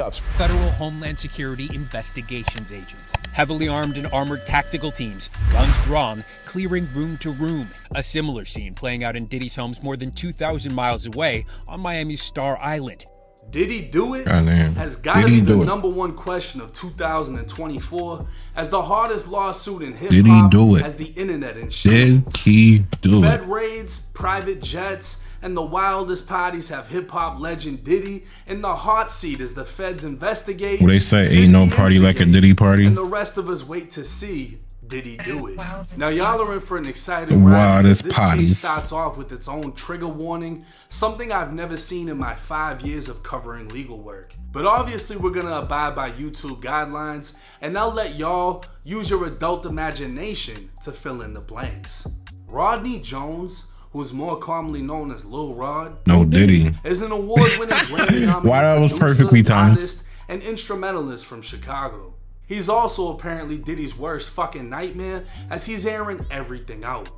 Federal Homeland Security investigations agents. Heavily armed and armored tactical teams, guns drawn, clearing room to room. A similar scene playing out in Diddy's homes more than 2,000 miles away on Miami's Star Island. Did he do it? Has got to be the number one question of 2024 as the hardest lawsuit in hip-hop as the internet and shit. Did he do it? Fed raids, private jets, and the wildest parties have hip-hop legend Diddy in the hot seat as the feds investigate. What they say, ain't no party like a Diddy party. And the rest of us wait to see did he do it. Now y'all are in for an exciting ride because this case starts off with its own trigger warning, something I've never seen in my 5 years of covering legal work. But obviously we're gonna abide by YouTube guidelines, and I'll let y'all use your adult imagination to fill in the blanks. Rodney Jones, who's more commonly known as Lil Rod, no Diddy, is an award-winning Grammy-nominated wow, that was producer, perfectly timed, artist, and instrumentalist from Chicago. He's also apparently Diddy's worst fucking nightmare as he's airing everything out.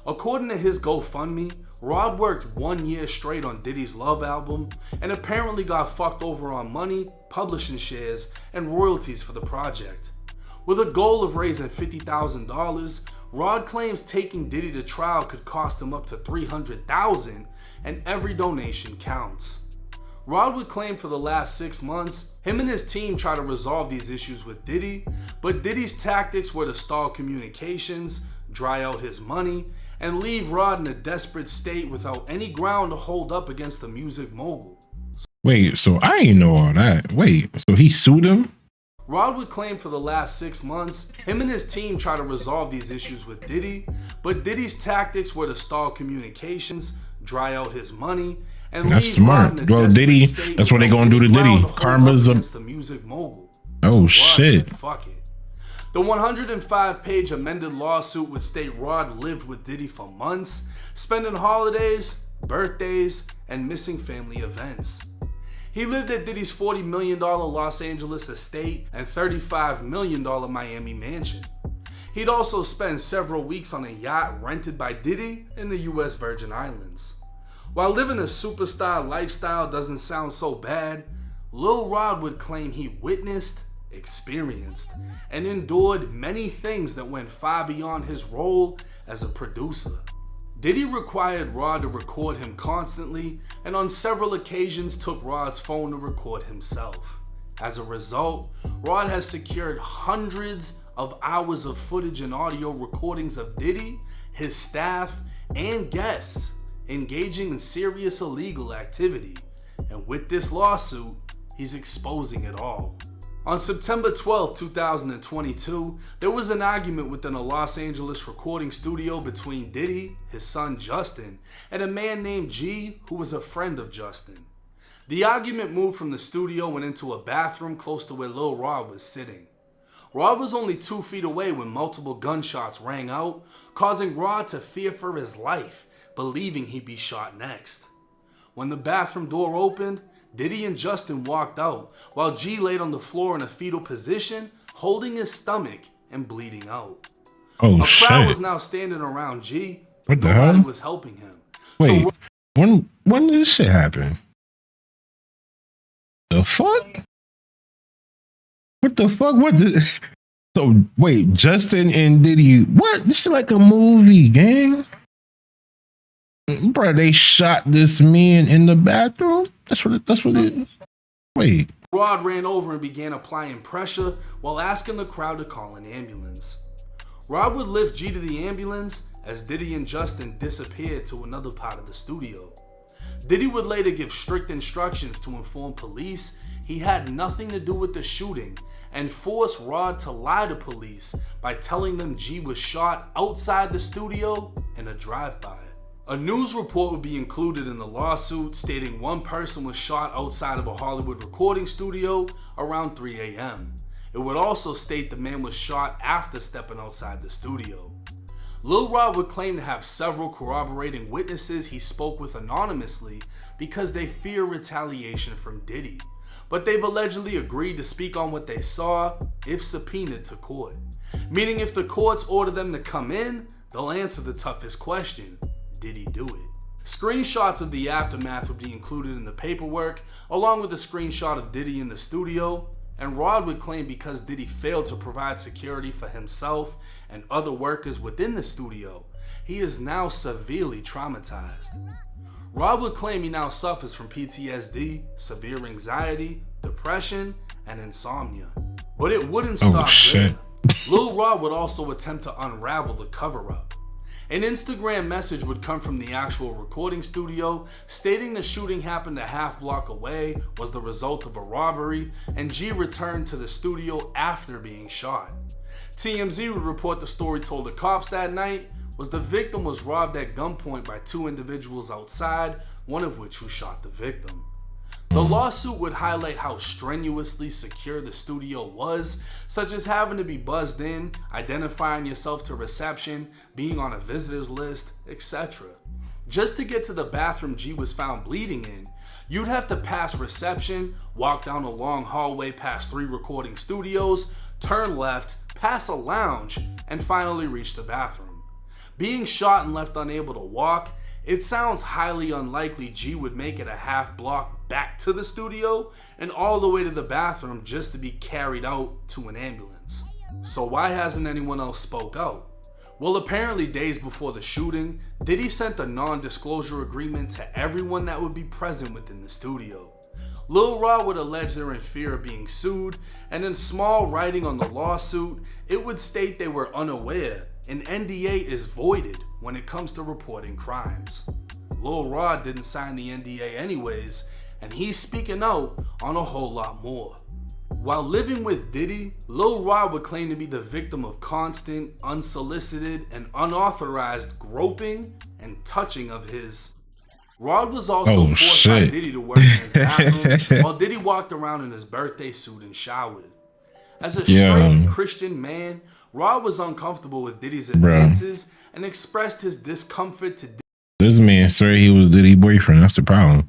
According to his GoFundMe, Rod worked 1 year straight on Diddy's Love album and apparently got fucked over on money, publishing shares, and royalties for the project. With a goal of raising $50,000, Rod claims taking Diddy to trial could cost him up to $300,000, and every donation counts. Rod would claim for the last 6 months, him and his team try to resolve these issues with Diddy, but Diddy's tactics were to stall communications, dry out his money, and leave Rod in a desperate state without any ground to hold up against the music mogul. Wait, so I ain't know all that. Wait, so he sued him? Rod would claim for the last 6 months, him and his team try to resolve these issues with Diddy, but Diddy's tactics were to stall communications, dry out his money, and that's smart. Well, Diddy, that's what they gonna do to Diddy. Karma's the music mogul. Oh, so shit. Said, fuck it. The 105-page amended lawsuit would state Rod lived with Diddy for months, spending holidays, birthdays, and missing family events. He lived at Diddy's $40 million Los Angeles estate and $35 million Miami mansion. He'd also spend several weeks on a yacht rented by Diddy in the US Virgin Islands. While living a superstar lifestyle doesn't sound so bad, Lil Rod would claim he witnessed, experienced, and endured many things that went far beyond his role as a producer. Diddy required Rod to record him constantly, and on several occasions took Rod's phone to record himself. As a result, Rod has secured hundreds of hours of footage and audio recordings of Diddy, his staff, and guests engaging in serious illegal activity, and with this lawsuit, he's exposing it all. On September 12, 2022, there was an argument within a Los Angeles recording studio between Diddy, his son Justin, and a man named G who was a friend of Justin. The argument moved from the studio and into a bathroom close to where Lil Rod was sitting. Rod was only 2 feet away when multiple gunshots rang out, causing Rod to fear for his life, believing he'd be shot next. When the bathroom door opened, Diddy and Justin walked out, while G laid on the floor in a fetal position, holding his stomach and bleeding out. Oh, a crowd was now standing around G. What the Nobody hell? was helping him. Wait, when did this shit happen? The fuck? What the fuck? What this? So wait, Justin and Diddy, what? This shit like a movie, gang. Bro, they shot this man in the bathroom? That's what it is. Wait. Rod ran over and began applying pressure while asking the crowd to call an ambulance. Rod would lift G to the ambulance as Diddy and Justin disappeared to another part of the studio. Diddy would later give strict instructions to inform police he had nothing to do with the shooting and force Rod to lie to police by telling them G was shot outside the studio in a drive-by. A news report would be included in the lawsuit stating one person was shot outside of a Hollywood recording studio around 3 a.m. It would also state the man was shot after stepping outside the studio. Lil Rod would claim to have several corroborating witnesses he spoke with anonymously because they fear retaliation from Diddy, but they've allegedly agreed to speak on what they saw if subpoenaed to court. Meaning if the courts order them to come in, they'll answer the toughest question: did he do it? Screenshots of the aftermath would be included in the paperwork, along with a screenshot of Diddy in the studio, and Rod would claim because Diddy failed to provide security for himself and other workers within the studio, he is now severely traumatized. Rod would claim he now suffers from PTSD, severe anxiety, depression, and insomnia. But it wouldn't stop there. Lil Rod would also attempt to unravel the cover-up. An Instagram message would come from the actual recording studio stating the shooting happened a half block away, was the result of a robbery, and G returned to the studio after being shot. TMZ would report the story told the cops that night was the victim was robbed at gunpoint by two individuals outside, one of which who shot the victim. The lawsuit would highlight how strenuously secure the studio was, such as having to be buzzed in, identifying yourself to reception, being on a visitor's list, etc. Just to get to the bathroom G was found bleeding in, you'd have to pass reception, walk down a long hallway past 3 recording studios, turn left, pass a lounge, and finally reach the bathroom. Being shot and left unable to walk, it sounds highly unlikely G would make it a half block back to the studio and all the way to the bathroom just to be carried out to an ambulance. So why hasn't anyone else spoke out? Well, apparently days before the shooting, Diddy sent a non-disclosure agreement to everyone that would be present within the studio. Lil Rod would allege they're in fear of being sued, and in small writing on the lawsuit, it would state they were unaware an NDA is voided when it comes to reporting crimes. Lil Rod didn't sign the NDA anyways, and he's speaking out on a whole lot more. While living with Diddy, Lil Rod would claim to be the victim of constant, unsolicited, and unauthorized groping and touching of his. Rod was also forced by Diddy to work in his bathroom while Diddy walked around in his birthday suit and showered. As a straight Christian man, Rod was uncomfortable with Diddy's advances and expressed his discomfort to Diddy. This man said he was Diddy's boyfriend. That's the problem.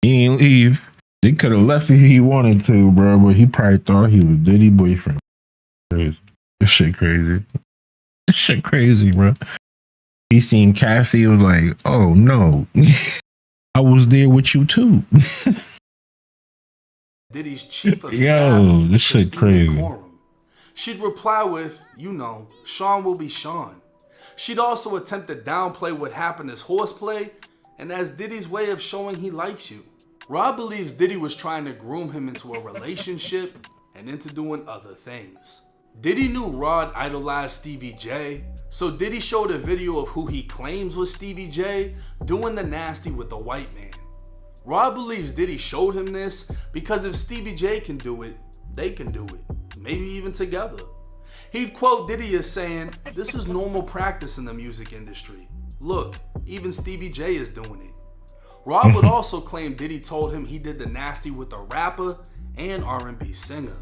He didn't leave. They could have left if he wanted to, bro, but he probably thought he was Diddy's boyfriend. This shit crazy. This shit crazy, bro. He seen Cassie, was like, oh no, I was there with you too. Diddy's chief of staff, this shit crazy. Corum. She'd reply with, you know, Sean will be Sean. She'd also attempt to downplay what happened as horseplay and as Diddy's way of showing he likes you. Rod believes Diddy was trying to groom him into a relationship and into doing other things. Diddy knew Rod idolized Stevie J, so Diddy showed a video of who he claims was Stevie J doing the nasty with the white man. Rod believes Diddy showed him this because if Stevie J can do it, they can do it, maybe even together. He'd quote Diddy as saying, "This is normal practice in the music industry. Look, even Stevie J is doing it." Rod would also claim Diddy told him he did the nasty with a rapper and R&B singer.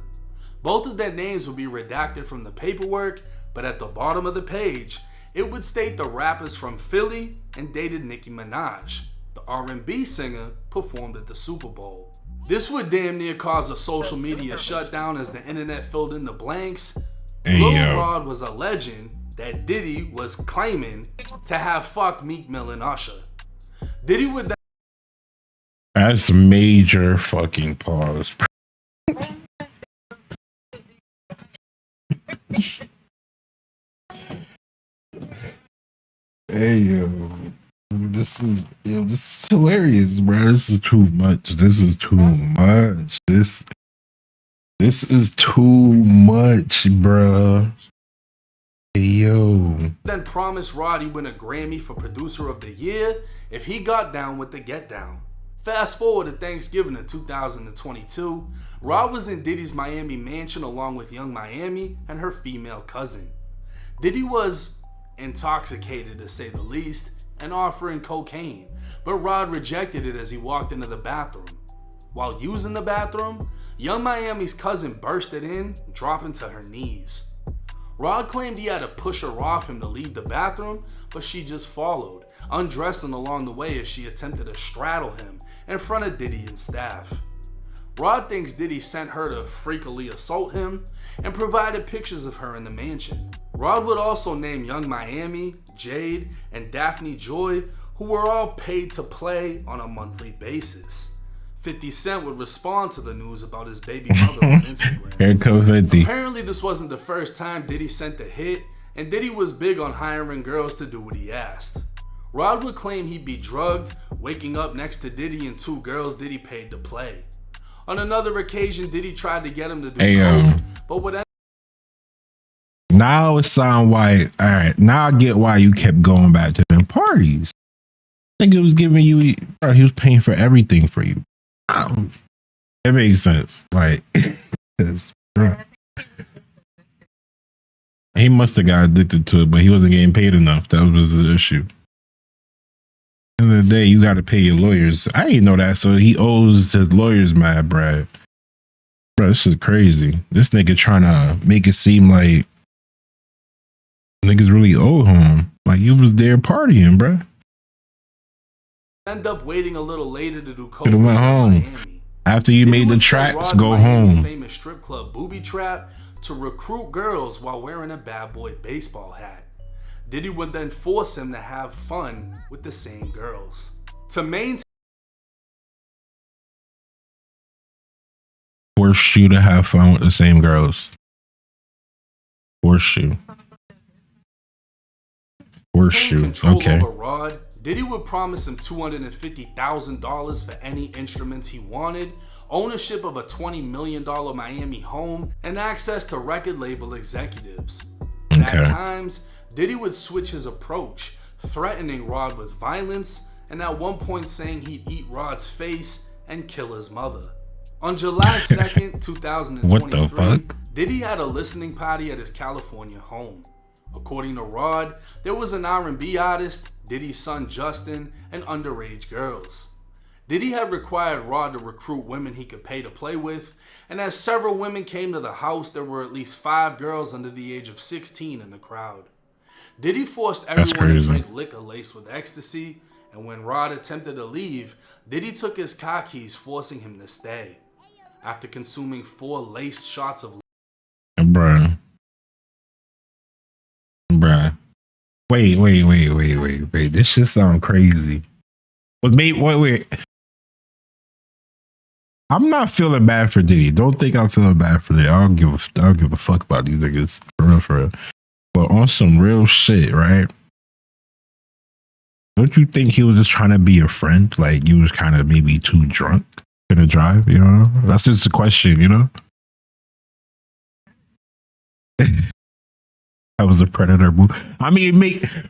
Both of their names would be redacted from the paperwork, but at the bottom of the page, it would state the rappers from Philly and dated Nicki Minaj. The R&B singer performed at the Super Bowl. This would damn near cause a social media shutdown as the internet filled in the blanks. Lil Rod was alleging that Diddy was claiming to have fucked Meek Mill and Usher. Diddy would then... That's major fucking pause. Hey this is hilarious, bro. This is too much. This is too much. This is too much, bro. Hey, then promised Rod he'd win a Grammy for Producer of the Year if he got down with the Get Down. Fast forward to Thanksgiving of 2022, Rod was in Diddy's Miami mansion along with Young Miami and her female cousin. Diddy was intoxicated to say the least and offering cocaine, but Rod rejected it as he walked into the bathroom. While using the bathroom, Young Miami's cousin bursted in, dropping to her knees. Rod claimed he had to push her off him to leave the bathroom, but she just followed, undressing along the way as she attempted to straddle him in front of Diddy and staff. Rod thinks Diddy sent her to freakily assault him and provided pictures of her in the mansion. Rod would also name Young Miami, Jade, and Daphne Joy, who were all paid to play on a monthly basis. 50 Cent would respond to the news about his baby mother on Instagram. Here comes 50. Apparently this wasn't the first time Diddy sent a hit, and Diddy was big on hiring girls to do what he asked. Rod would claim he'd be drugged, waking up next to Diddy and two girls Diddy paid to play. On another occasion, Diddy tried to get him to do coke, but would end. Now it sound why. All right, now I get why you kept going back to them parties. I think it was giving you, bro, he was paying for everything for you. It makes sense. Like, bro. He must have got addicted to it, but he wasn't getting paid enough. That was the issue. At the end of the day, you got to pay your lawyers. I didn't know that, so he owes his lawyers mad, Brad. Bro, this is crazy. This nigga trying to make it seem like niggas really owe him. Like you was there partying, bro. End up waiting a little later to do coke. Could have went home. After you made the tracks, go home. Famous strip club Booby Trap to recruit girls while wearing a bad boy baseball hat. Diddy would then force him to have fun with the same girls. To maintain, force you to have fun with the same girls. Force you. Force you. Okay. over Rod, Diddy would promise him $250,000 for any instruments he wanted, ownership of a $20 million Miami home, and access to record label executives. At times, Diddy would switch his approach, threatening Rod with violence, and at one point saying he'd eat Rod's face and kill his mother. On July 2nd, 2023, Diddy had a listening party at his California home. According to Rod, there was an R&B artist, Diddy's son Justin, and underage girls. Diddy had required Rod to recruit women he could pay to play with, and as several women came to the house, there were at least 5 girls under the age of 16 in the crowd. Diddy forced everyone to drink liquor laced with ecstasy, and when Rod attempted to leave, Diddy took his car keys, forcing him to stay. After consuming 4 laced shots of Bruh. Wait. This shit sound crazy. But wait. I'm not feeling bad for Diddy. Don't think I'm feeling bad for Diddy. I don't give a fuck about these niggas. For real. But on some real shit, right? Don't you think he was just trying to be a friend? Like you was kind of maybe too drunk to drive, you know? That's just a question, you know? That was a predator move. I mean,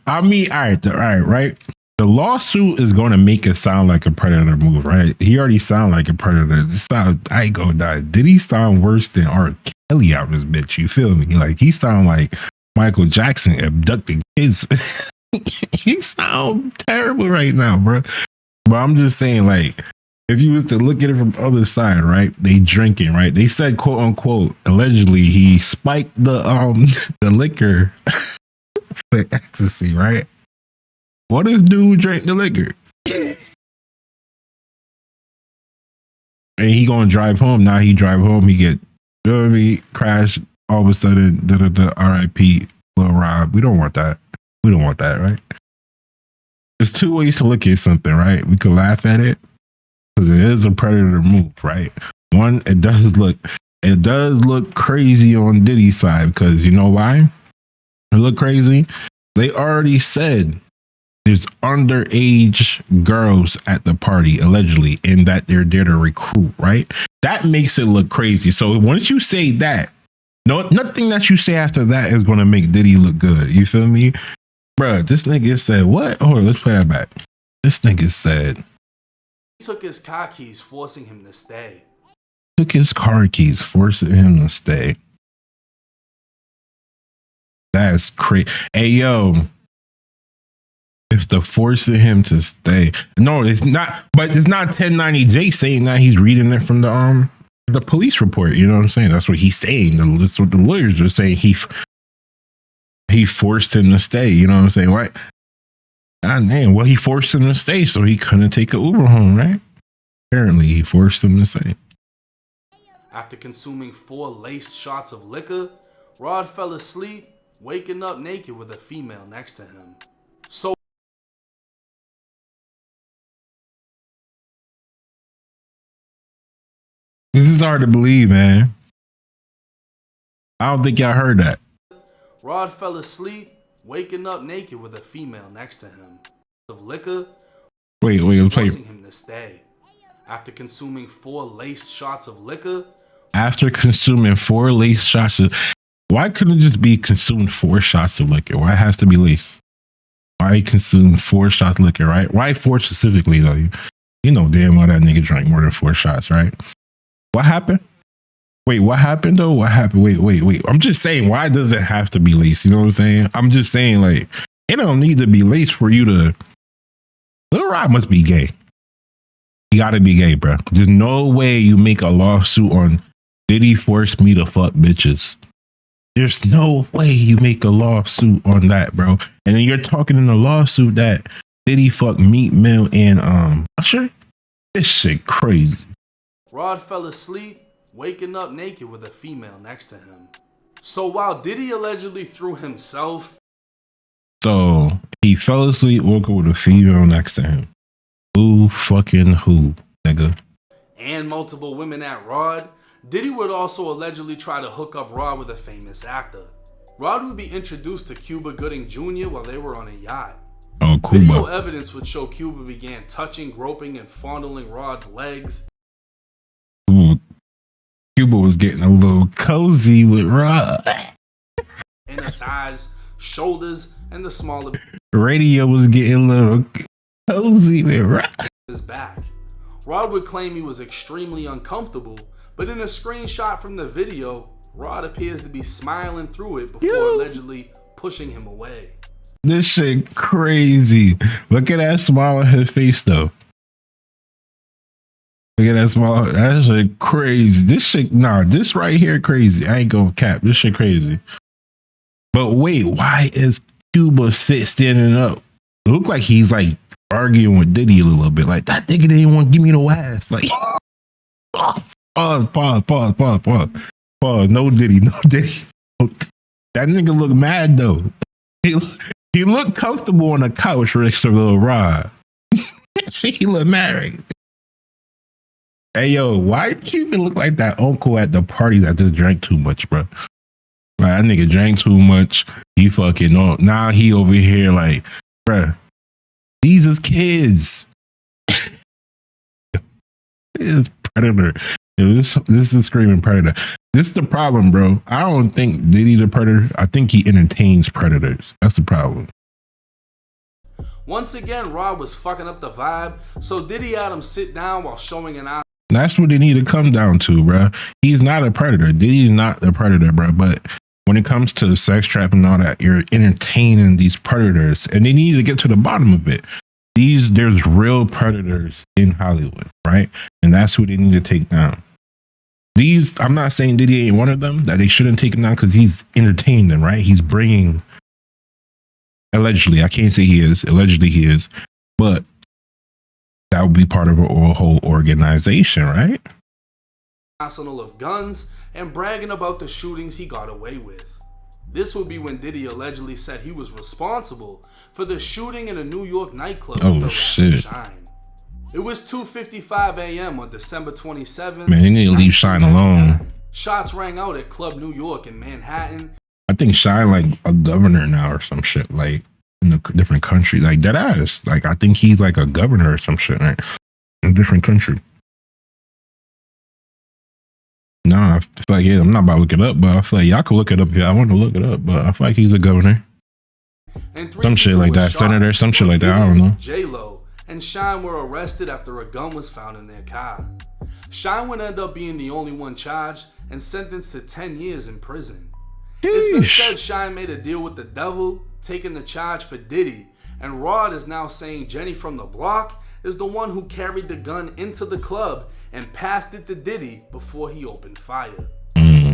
all right. The lawsuit is going to make it sound like a predator move, right? He already sound like a predator. I ain't gonna die. Did he sound worse than R. Kelly out this bitch? You feel me? Like he sound like Michael Jackson abducting kids. He sound terrible right now, bro. But I'm just saying, like, if you was to look at it from the other side, right? They drinking, right? They said, quote unquote, allegedly he spiked the liquor for ecstasy, right? What if dude drank the liquor? And he gonna drive home. Now he drive home, he get, you know what I mean, crash, all of a sudden, the RIP, Lil Rob. We don't want that. We don't want that, right? There's 2 ways to look at something, right? We could laugh at it, because it is a predator move, right? One, it does look crazy on Diddy's side, because you know why? It look crazy. They already said there's underage girls at the party, allegedly, and that they're there to recruit, right? That makes it look crazy. So once you say that, nothing that you say after that is going to make Diddy look good. You feel me? Bruh, this nigga said what? Oh, let's play that back. This nigga said he took his car keys, forcing him to stay. Took his car keys, forcing him to stay. That's crazy. Hey, yo. It's the forcing him to stay. No, it's not. But it's not 1090J saying that. He's reading it from the police report. You know what I'm saying? That's what he's saying. That's what the lawyers are saying. He forced him to stay. You know what I'm saying? What? God damn. Well, he forced him to stay so he couldn't take an Uber home, right? Apparently, he forced him to stay. After consuming 4 laced shots of liquor, Rod fell asleep, waking up naked with a female next to him. So This is hard to believe, man. I don't think y'all heard that. Rod fell asleep, waking up naked with a female next to him. Of liquor, Wait, forcing him to stay. After consuming 4 laced shots of liquor. After consuming 4 laced shots of, why couldn't it just be consumed 4 shots of liquor? Why it has to be laced? Why consume 4 shots of liquor, right? Why 4 specifically though? You know damn well that nigga drank more than 4 shots, right? What happened? Wait, what happened though? What happened? Wait. I'm just saying, why does it have to be laced? You know what I'm saying? I'm just saying, like, it don't need to be laced for you to. Lil Rod must be gay. He gotta be gay, bro. There's no way you make a lawsuit on Diddy forced me to fuck bitches. There's no way you make a lawsuit on that, bro. And then you're talking in a lawsuit that Diddy fucked Meat Mill and Usher. This shit crazy. Rod fell asleep, waking up naked with a female next to him. So while Diddy allegedly threw himself. So he fell asleep, woke up with a female next to him. Who fucking who, nigga? And multiple women at Rod. Diddy would also allegedly try to hook up Rod with a famous actor. Rod would be introduced to Cuba Gooding Jr. while they were on a yacht. Oh, Cuba. Video evidence would show Cuba began touching, groping, and fondling Rod's legs. Ooh. Cuba was getting a little cozy with Rod. Inner thighs, shoulders, and the smaller Radio was getting a little cozy with Rod. His back. Rod would claim he was extremely uncomfortable, but in a screenshot from the video, Rod appears to be smiling through it before allegedly pushing him away. This shit crazy. Look at that smile on his face though. Look at that smile. That shit crazy. This right here crazy. I ain't gonna cap. This shit crazy. But wait, why is Cuba standing up? It look like he's like arguing with Diddy a little bit. Like, that nigga didn't want to give me no ass. Like, pause. No Diddy. That nigga look mad though. He looked comfortable on the couch next to Lil Rod. He look married. Hey yo, why Cuba look like that uncle at the party that just drank too much, bro? Right, that nigga drank too much. He fucking now he over here like, bruh, these is kids. It's Predator. This is screaming Predator. This is the problem, bro. I don't think Diddy the Predator. I think he entertains predators. That's the problem. Once again, Rod was fucking up the vibe, so Diddy had him sit down while showing an eye. That's what they need to come down to, bro. He's not a predator. Diddy's not a predator, bro. But when it comes to sex trap and all that, you're entertaining these predators, and they need to get to the bottom of it. There's real predators in Hollywood, right? And that's who they need to take down. I'm not saying Diddy ain't one of them, that they shouldn't take him down because he's entertained them, right? He's bringing, allegedly, I can't say he is, allegedly he is, but that would be part of a whole organization, right? Arsenal of guns and bragging about the shootings he got away with. This would be when Diddy allegedly said he was responsible for the shooting in a New York nightclub with the rapper Shine. It was 2:55 a.m. on December 27th. Man, he need to leave Shine alone. Shots rang out at Club New York in Manhattan. I think Shine like a governor now or some shit, like in a different country, like that ass. Like I think he's like a governor or some shit, right? In a different country. No, I feel like, yeah, I'm not about to look it up, but I feel like y'all can look it up if y'all want to look it up, but I feel like he's a governor. And some shit like that, senator, some shit like that, I don't know. J-Lo and Shine were arrested after a gun was found in their car. Shine would end up being the only one charged and sentenced to 10 years in prison. It's been said Shine made a deal with the devil, taking the charge for Diddy, and Rod is now saying Jenny from the block is the one who carried the gun into the club and passed it to Diddy before he opened fire.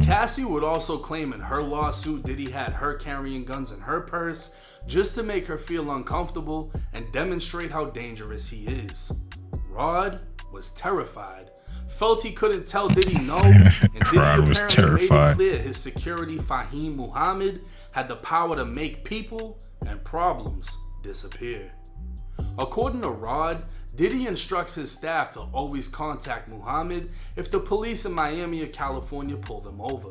Cassie would also claim in her lawsuit Diddy had her carrying guns in her purse just to make her feel uncomfortable and demonstrate how dangerous he is. Rod was terrified, felt he couldn't tell Diddy no, and Diddy apparently made it clear his security Fahim Muhammad had the power to make people and problems disappear. According to Rod, Diddy instructs his staff to always contact Muhammad if the police in Miami or California pull them over.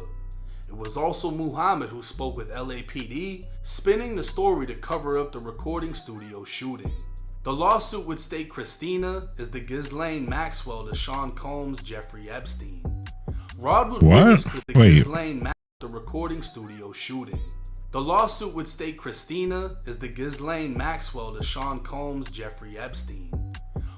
It was also Muhammad who spoke with LAPD, spinning the story to cover up the recording studio shooting. The lawsuit would state Christina is the Ghislaine Maxwell to Sean Combs' Jeffrey Epstein. Rod would witness the Ghislaine Maxwell the recording studio shooting. The lawsuit would state Christina is the Ghislaine Maxwell to Sean Combs' Jeffrey Epstein.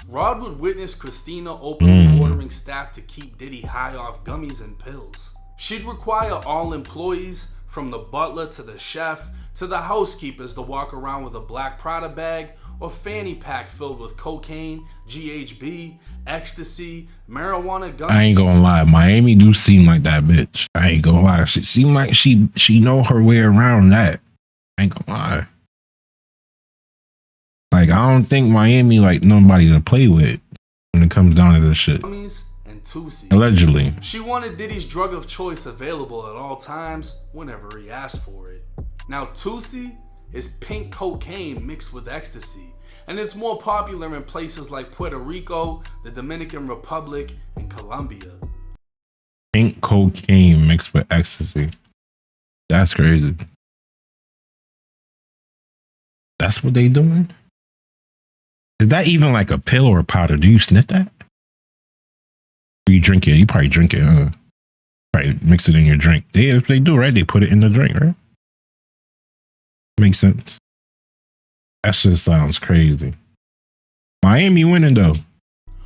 Rod would witness Christina openly ordering staff to keep Diddy high off gummies and pills. She'd require all employees, from the butler to the chef to the housekeepers, to walk around with a black Prada bag or fanny pack filled with cocaine, GHB, ecstasy, marijuana gummies. I ain't gonna lie, Miami do seem like that bitch. I ain't gonna lie. She seem like she know her way around that. I ain't gonna lie. Like, I don't think Miami like nobody to play with when it comes down to this shit. And Tusi. Allegedly. She wanted Diddy's drug of choice available at all times whenever he asked for it. Now Tusi is pink cocaine mixed with ecstasy, and it's more popular in places like Puerto Rico, the Dominican Republic, and Colombia. Pink cocaine mixed with ecstasy. That's crazy. That's what they doing? Is that even like a pill or a powder? Do you sniff that? Or you drink it? You probably drink it, huh? Probably mix it in your drink. They do, right? They put it in the drink, right? Makes sense. That shit sounds crazy. Miami winning though.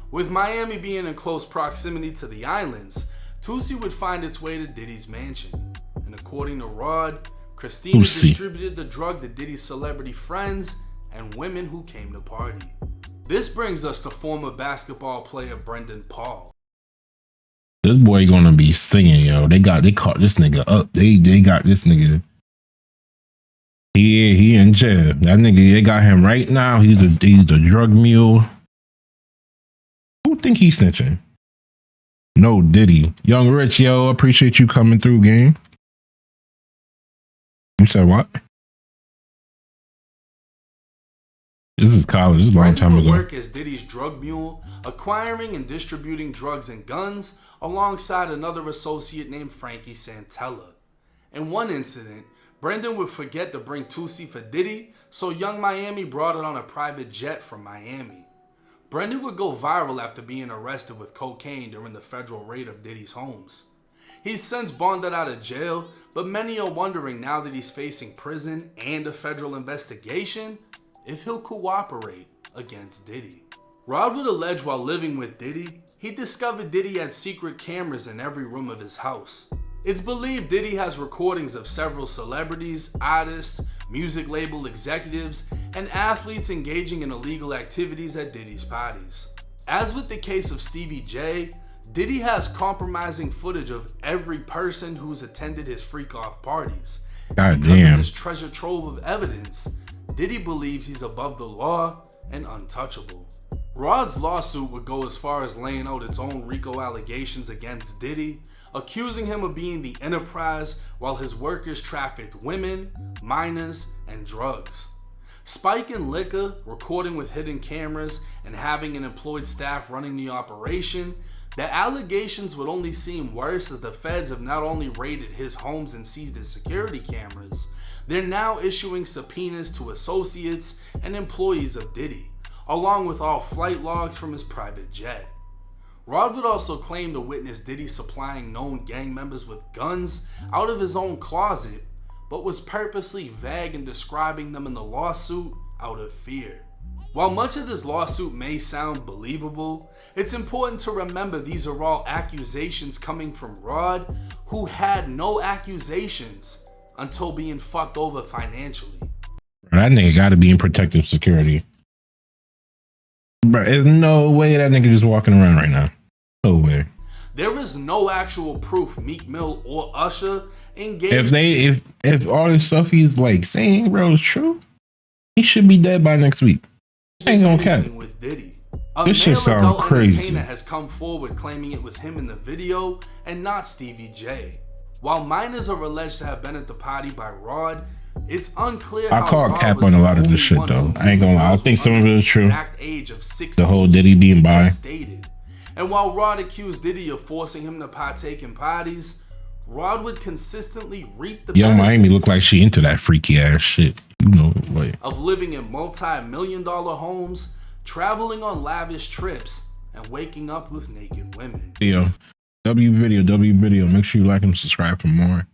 With Miami being in close proximity to the islands, Tusi would find its way to Diddy's mansion. And according to Rod, Christina distributed the drug to Diddy's celebrity friends and women who came to party. This brings us to former basketball player Brendan Paul. This boy gonna be singing, yo. They caught this nigga up. They got this nigga. He in jail. That nigga, they got him right now. He's a drug mule. Who think he's snitching? No, Diddy. Young Rich, yo, appreciate you coming through, gang. You said what? This is college. This is a long time ago. Work as Diddy's drug mule, acquiring and distributing drugs and guns, alongside another associate named Frankie Santella. In one incident, Brendan would forget to bring Tusi for Diddy, so Young Miami brought it on a private jet from Miami. Brendan would go viral after being arrested with cocaine during the federal raid of Diddy's homes. He's since bonded out of jail, but many are wondering now that he's facing prison and a federal investigation, if he'll cooperate against Diddy. Rod would allege while living with Diddy, he discovered Diddy had secret cameras in every room of his house. It's believed Diddy has recordings of several celebrities, artists, music label executives, and athletes engaging in illegal activities at Diddy's parties. As with the case of Stevie J, Diddy has compromising footage of every person who's attended his freak-off parties. God because damn. of this treasure trove of evidence, Diddy believes he's above the law and untouchable. Rod's lawsuit would go as far as laying out its own RICO allegations against Diddy, accusing him of being the enterprise while his workers trafficked women, minors, and drugs. Spiking liquor, recording with hidden cameras, and having an employed staff running the operation, the allegations would only seem worse as the feds have not only raided his homes and seized his security cameras, they're now issuing subpoenas to associates and employees of Diddy, along with all flight logs from his private jet. Rod would also claim to witness Diddy supplying known gang members with guns out of his own closet, but was purposely vague in describing them in the lawsuit out of fear. While much of this lawsuit may sound believable, it's important to remember these are all accusations coming from Rod, who had no accusations until being fucked over financially. That nigga gotta be in protective security. Bro, there's no way that nigga just walking around right now. No way. There is no actual proof Meek Mill or Usher engaged. If all this stuff he's like saying, bro, is true, he should be dead by next week. Ain't gonna cap. With Diddy. This shit sound crazy. Entertainer has come forward claiming it was him in the video and not Stevie J. While minors are alleged to have been at the party by Rod, it's unclear I how call Rod cap was on a the lot of only this shit one though. who I ain't knew gonna lie. I girls think were some of under it is the true. exact age of 16, The whole Diddy being bi. as stated. And while Rod accused Diddy of forcing him to partake in parties, Rod would consistently reap the Young Miami benefits look like she into that freaky ass shit. You know, like of living in multi-million-dollar homes, traveling on lavish trips, and waking up with naked women. video. W video. Make sure you like and subscribe for more.